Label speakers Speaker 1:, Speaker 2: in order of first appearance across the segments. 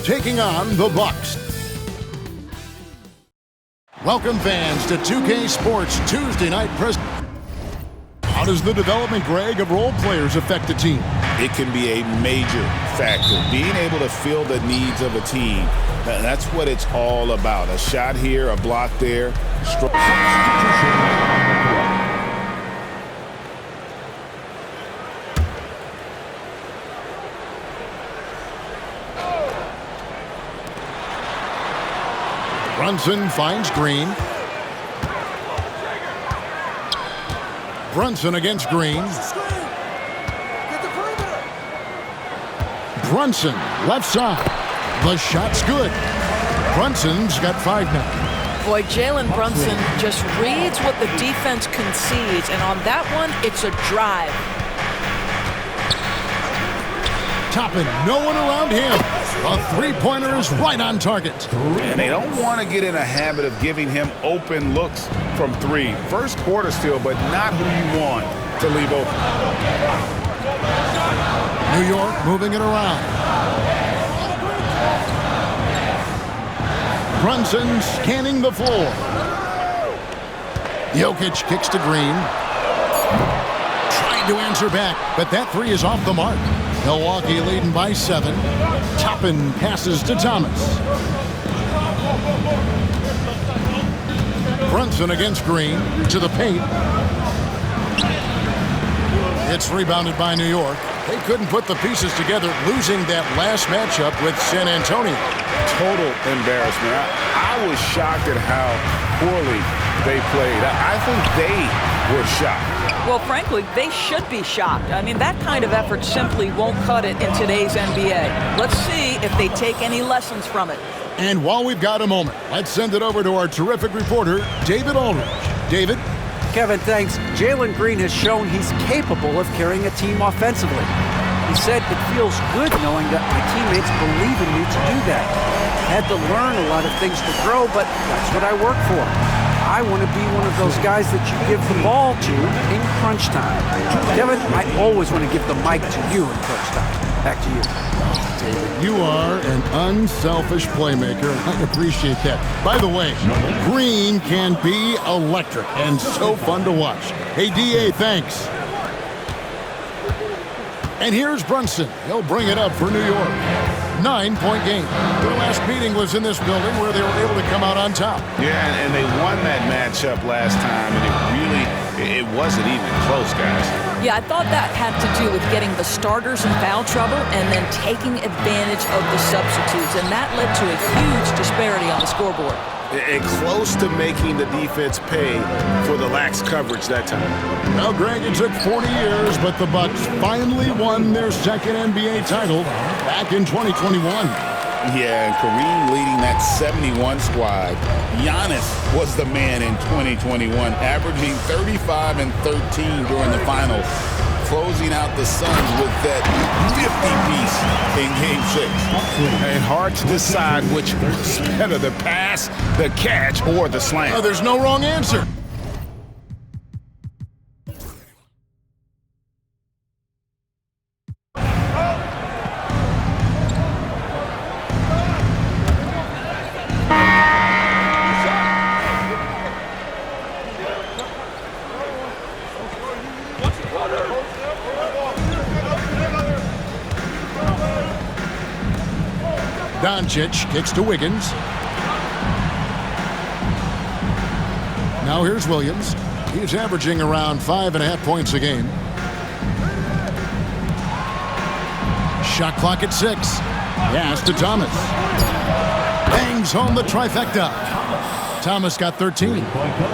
Speaker 1: taking on the Bucks. Welcome fans to 2K Sports Tuesday Night Press. How does the development, Greg, of role players affect the team?
Speaker 2: It can be a major factor. Being able to fill the needs of a team, that's what it's all about. A shot here, a block there.
Speaker 1: Brunson finds Green. Brunson against Green. Brunson, left side. The shot's good. Brunson's got 5 now.
Speaker 3: Boy, Jalen Brunson just reads what the defense concedes, and on that one, it's a drive.
Speaker 1: Toppin, no one around him. A three-pointer is right on target.
Speaker 2: And they don't want to get in a habit of giving him open looks from 3. First quarter still, but not who you want to leave open.
Speaker 1: New York moving it around. Brunson scanning the floor. Jokic kicks to Green. Trying to answer back, but that 3 is off the mark. Milwaukee leading by 7. Toppin passes to Thomas. Brunson against Green to the paint. It's rebounded by New York. They couldn't put the pieces together, losing that last matchup with San Antonio.
Speaker 2: Total embarrassment. I was shocked at how poorly they played. I think they were shocked.
Speaker 3: Well, frankly, they should be shocked. I mean, that kind of effort simply won't cut it in today's NBA. Let's see if they take any lessons from it.
Speaker 1: And while we've got a moment, let's send it over to our terrific reporter, David Aldridge. David?
Speaker 4: Kevin, thanks. Jalen Green has shown he's capable of carrying a team offensively. He said, "It feels good knowing that my teammates believe in me to do that. Had to learn a lot of things to grow, but that's what I work for. I want to be one of those guys that you give the ball to in crunch time." Kevin, I always want to give the mic to you in crunch time. Back to you.
Speaker 1: David, you are an unselfish playmaker. I appreciate that. By the way, Green can be electric and so fun to watch. Hey, D.A., thanks. And here's Brunson. He'll bring it up for New York. 9-point game. Their last meeting was in this building where they were able to come out on top.
Speaker 2: Yeah, and they won that matchup last time, and it wasn't even close, guys.
Speaker 3: Yeah, I thought that had to do with getting the starters in foul trouble and then taking advantage of the substitutes, and that led to a huge disparity on the scoreboard.
Speaker 2: And close to making the defense pay for the lax coverage that time.
Speaker 1: Well, Greg, it took 40 years, but the Bucks finally won their second NBA title back in 2021.
Speaker 2: Yeah, and Kareem leading that 71 squad. Giannis was the man in 2021, averaging 35 and 13 during the finals, closing out the Suns with that 50-piece in Game 6. And hard to decide which was better, the pass, the catch, or the slam.
Speaker 1: Oh, there's no wrong answer. Doncic kicks to Wiggins. Now here's Williams. He's averaging around 5.5 points a game. Shot clock at 6. Pass to Thomas. Bangs home the trifecta. Thomas got 13.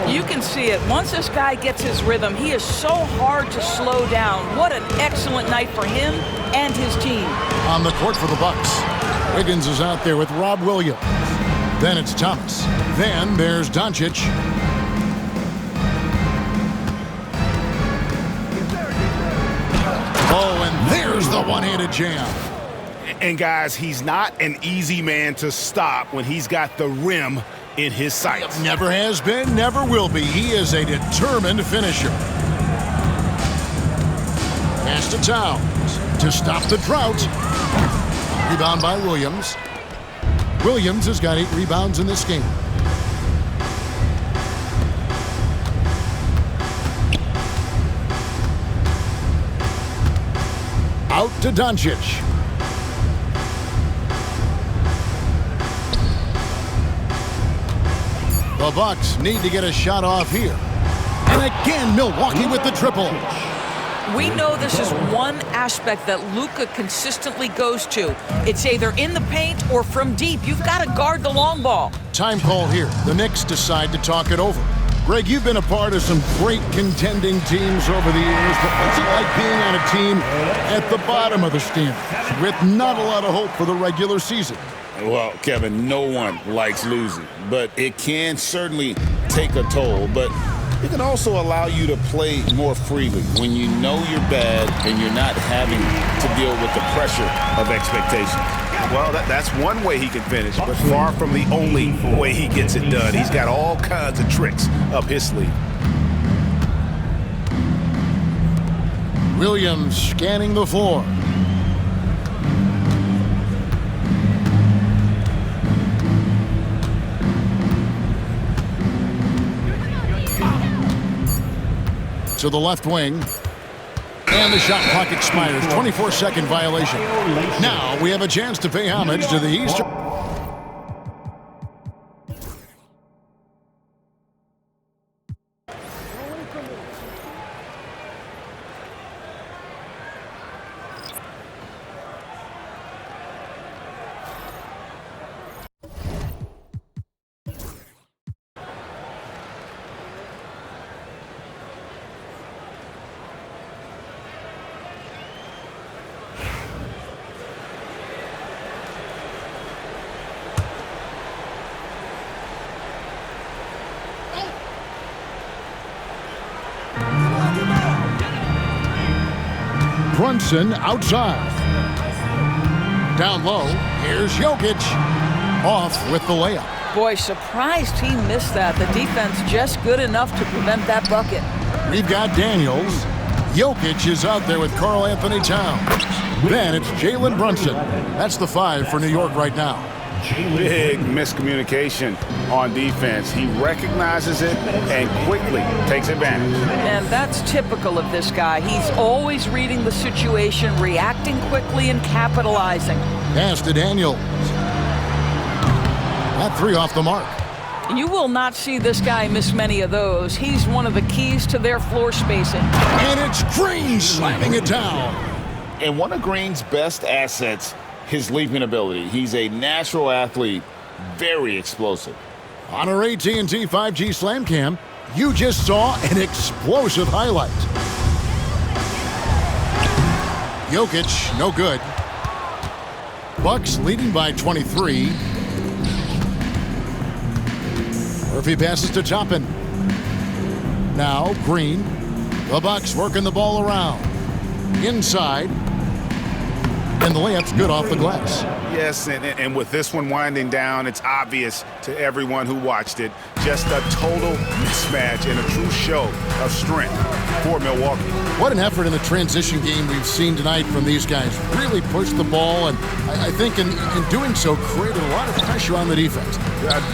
Speaker 3: You can see it. Once this guy gets his rhythm, he is so hard to slow down. What an excellent night for him and his team.
Speaker 1: On the court for the Bucks, Wiggins is out there with Rob Williams. Then it's Thomas. Then there's Doncic. Oh, and there's the one-handed jam.
Speaker 2: And guys, he's not an easy man to stop when he's got the rim in his sights.
Speaker 1: Never has been, never will be. He is a determined finisher. Pass to Towns to stop the drought. Rebound by Williams. Williams has got 8 rebounds in this game. Out to Doncic. The Bucks need to get a shot off here. And again, Milwaukee with the triple.
Speaker 3: We know this is one aspect that Luka consistently goes to. It's either in the paint or from deep. You've got to guard the long ball.
Speaker 1: Time call here. The Knicks decide to talk it over. Greg, you've been a part of some great contending teams over the years, but what's it like being on a team at the bottom of the standings with not a lot of hope for the regular season?
Speaker 2: Well, Kevin, no one likes losing, but it can certainly take a toll. But it can also allow you to play more freely when you know you're bad and you're not having to deal with the pressure of expectations.
Speaker 5: Well, that's one way he can finish, but far from the only way he gets it done. He's got all kinds of tricks up his sleeve.
Speaker 1: Williams scanning the floor. To the left wing. And the shot clock expires. 24-second violation. Now we have a chance to pay homage to the Eastern. Brunson outside. Down low, here's Jokic. Off with the layup.
Speaker 3: Boy, surprised he missed that. The defense just good enough to prevent that bucket.
Speaker 1: We've got Daniels. Jokic is out there with Karl Anthony Towns. Then it's Jalen Brunson. That's the 5 for New York right now.
Speaker 5: Big miscommunication on defense. He recognizes it and quickly takes advantage.
Speaker 3: And that's typical of this guy. He's always reading the situation, reacting quickly, and capitalizing.
Speaker 1: Pass to Daniels. That 3 off the mark.
Speaker 3: You will not see this guy miss many of those. He's one of the keys to their floor spacing.
Speaker 1: And it's Green slamming it down.
Speaker 2: And one of Green's best assets, his leaping ability. He's a natural athlete, very explosive.
Speaker 1: On our AT&T 5G Slam Cam, you just saw an explosive highlight. Jokic, no good. Bucks leading by 23. Murphy passes to Toppin. Now Green. The Bucks working the ball around. Inside. And the layup's good off the glass.
Speaker 5: Yes, and with this one winding down, it's obvious to everyone who watched it. Just a total mismatch and a true show of strength for Milwaukee.
Speaker 1: What an effort in the transition game we've seen tonight from these guys. Really pushed the ball, and I think in doing so created a lot of pressure on the defense.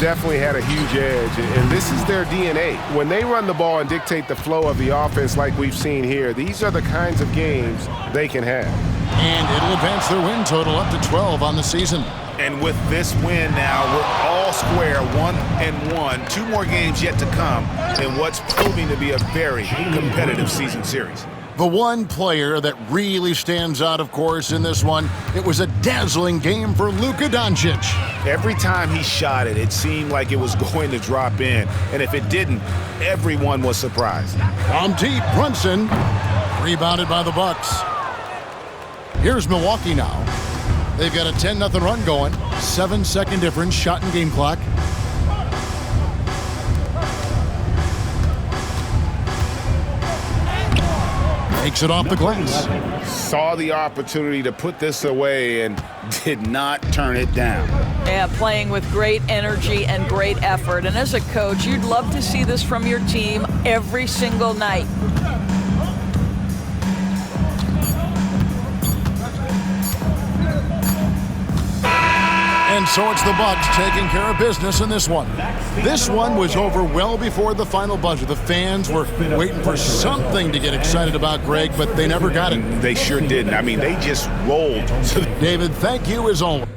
Speaker 6: Definitely had a huge edge, and this is their DNA. When they run the ball and dictate the flow of the offense like we've seen here, these are the kinds of games they can have.
Speaker 1: And it'll advance their win total up to 12 on the season.
Speaker 5: And with this win now, we're all square, 1-1. 2 more games yet to come in what's proving to be a very competitive season series.
Speaker 1: The one player that really stands out, of course, in this one, it was a dazzling game for Luka Doncic.
Speaker 5: Every time he shot it, it seemed like it was going to drop in. And if it didn't, everyone was surprised.
Speaker 1: From deep, Brunson, rebounded by the Bucks. Here's Milwaukee now. They've got a 10-0 run going. 7-second difference, shot and game clock. Takes it off the glass.
Speaker 5: Saw the opportunity to put this away and did not turn it down.
Speaker 3: Yeah, playing with great energy and great effort. And as a coach, you'd love to see this from your team every single night. And
Speaker 1: And so it's the Bucks taking care of business in this one. This one was over well before the final buzzer. The fans were waiting for something to get excited about, Greg, but they never got it.
Speaker 5: They sure didn't. I mean, they just rolled.
Speaker 1: David, thank you as always.